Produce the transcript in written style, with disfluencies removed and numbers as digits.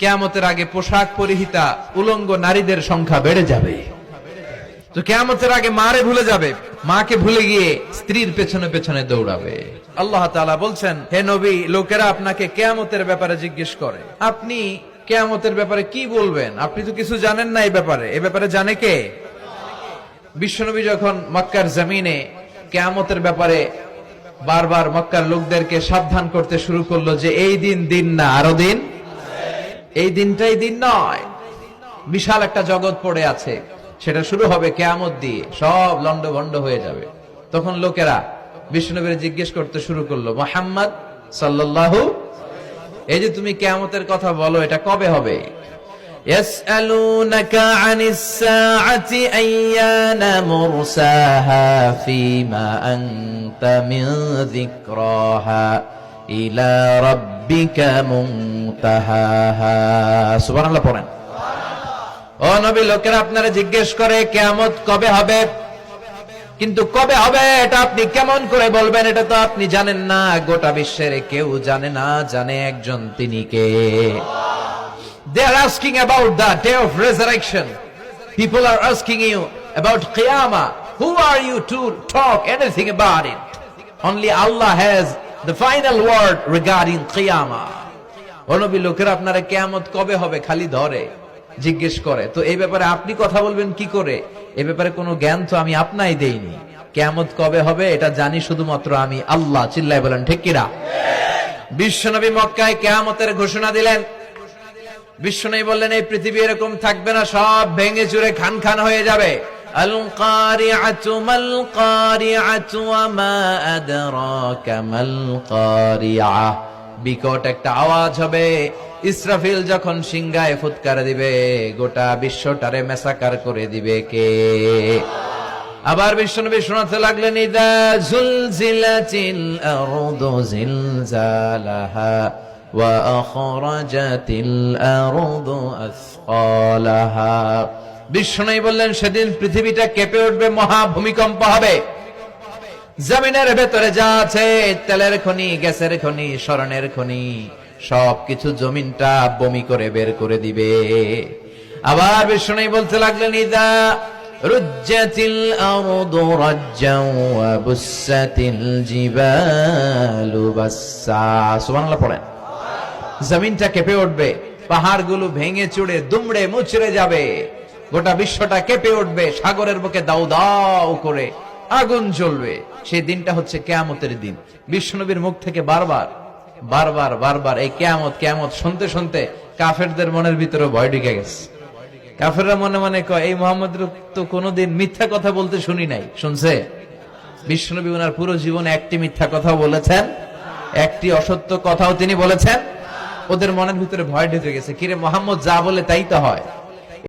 কিয়ামতের আগে পোশাক পরিহিতা উলঙ্গ নারীদের সংখ্যা বেড়ে যাবে। তো কিয়ামতের আগে মারে ভুলে যাবে, মাকে ভুলে গিয়ে স্ত্রীর পেছনে পেছনে দৌড়াবে। আল্লাহ তাআলা বলছেন, হে নবী, লোকেরা আপনাকে কিয়ামতের ব্যাপারে জিজ্ঞেস করে, আপনি কিয়ামতের ব্যাপারে কি বলবেন? আপনি তো কিছু জানেন না এই ব্যাপারে। এই ব্যাপারে জানে কে? বিশ্বনবী যখন মক্কার জমিনে কিয়ামতের ব্যাপারে বারবার মক্কার লোকদেরকে সাবধান করতে শুরু করলো যে এই দিন দিন না, আরো দিন, এই দিনটাই দিন নয়, বিশাল একটা জগৎ পড়ে আছে, সেটা শুরু হবে কিয়ামত দিয়ে, সব লন্ডভন্ড হয়ে যাবে। তখন লোকেরা বিশ্বনবীর জিজ্ঞেস করতে শুরু করলো, মুহাম্মদ সাল্লাল্লাহু, এই যে তুমি কিয়ামতের কথা বলো, এটা কবে হবে? ইয়াসআলুনাকা আনিস সাআতি আইয়ানা মুরসাহা ফীমা আনতা মিন যিকরাহা ইলা রাব্বিকা মুনতাহাহা। সুবহানাল্লাহ পড়েন। ও নবী, লোকেরা আপনারা জিজ্ঞেস করে কিয়ামত কবে হবে, কিন্তু কবে হবে এটা আপনি কেমন করে বলবেন? এটা তো আপনি জানেন না, গোটা বিশ্বের কেউ জানে না, জানে একজন, তিনি কে? They are asking about the day of resurrection. People are asking you about Qiyamah. Who are you to talk anything about it? Only Allah has the final word regarding Qiyamah. ও নবী, লোকেরা আপনারা কিয়ামত কবে হবে খালি ধরে জিজ্ঞেস করে, তো এই ব্যাপারে আপনি কথা বলবেন কি করে? এই ব্যাপারে কোনো জ্ঞান তো আমি আপনাই দেইনি। কিয়ামত কবে হবে এটা জানি শুধুমাত্র আমি আল্লাহ। চিল্লায় বলেন ঠিক কিনা? বিশ্বনবী মক্কায় কিয়ামতের ঘোষণা দিলেন। বিশ্বনবী বললেন, এই পৃথিবী এরকম থাকবে না, সব ভেঙে চুরে খান খান হয়ে যাবে। আল কারিআতু মাল কারিআতু ওয়া মা আদরাকা মাল কারিআহ। বিকট একটা আওয়াজ হবে, ইসরাফিল যখন সিংহায় ফুৎকার দিবে, গোটা বিশ্বটারে মেসাকার করে দিবে কে? আবার বিশ্বনবী শোনাতে লাগলেন, ইদা জুলজিলাতিল আরদু জিলজালাহা ওয়া আখরাজাতিল আরদু আসকালাহা। বিশ্বনবী বললেন, সেদিন পৃথিবীটা কেঁপে উঠবে, মহা ভূমিকম্প হবে। জমিনের ভেতরে যা আছে, তেলের খনি, গ্যাসের খনি, স্বর্ণের খনি, সবকিছু জমিনটা বমি করে বের করে দিবে। আবার বিষ্ণু বলতে লাগলেন, ইদা রুজ্জাতিল আরদু রাজ্জাও ওয়া বুসাতিল জিবালু বাসসা। সুবহানাল্লাহ পড়েন। জমিনটা কেঁপে উঠবে, পাহাড়গুলো ভেঙে চুরে দুমড়ে মুচড়ে যাবে, গোটা বিশ্বটা কেঁপে উঠবে, সাগরের বুকে দাউ দাউ করে আগুন জ্বলবে। সেই দিনটা হচ্ছে কিয়ামতের দিন। বিশ্বনবীর মুখ থেকে বারবার বারবার বারবার এই কিয়ামত কিয়ামত শুনতে শুনতে কাফেরদের মনের ভিতরে ভয় ঢুকে গেছে। কাফেররা মনে মনে কয়, এই মুহাম্মদের তো কোনোদিন মিথ্যা কথা বলতে শুনি নাই। শুনছে? বিশ্বনবী ওনার পুরো জীবনে একটি মিথ্যা কথা বলেছেন, একটি অসত্য কথাও তিনি বলেছেন। ওদের মনের ভিতরে ভয় ঢুকে গেছে, কিরে মুহাম্মদ যা বলে তাই তো হয়।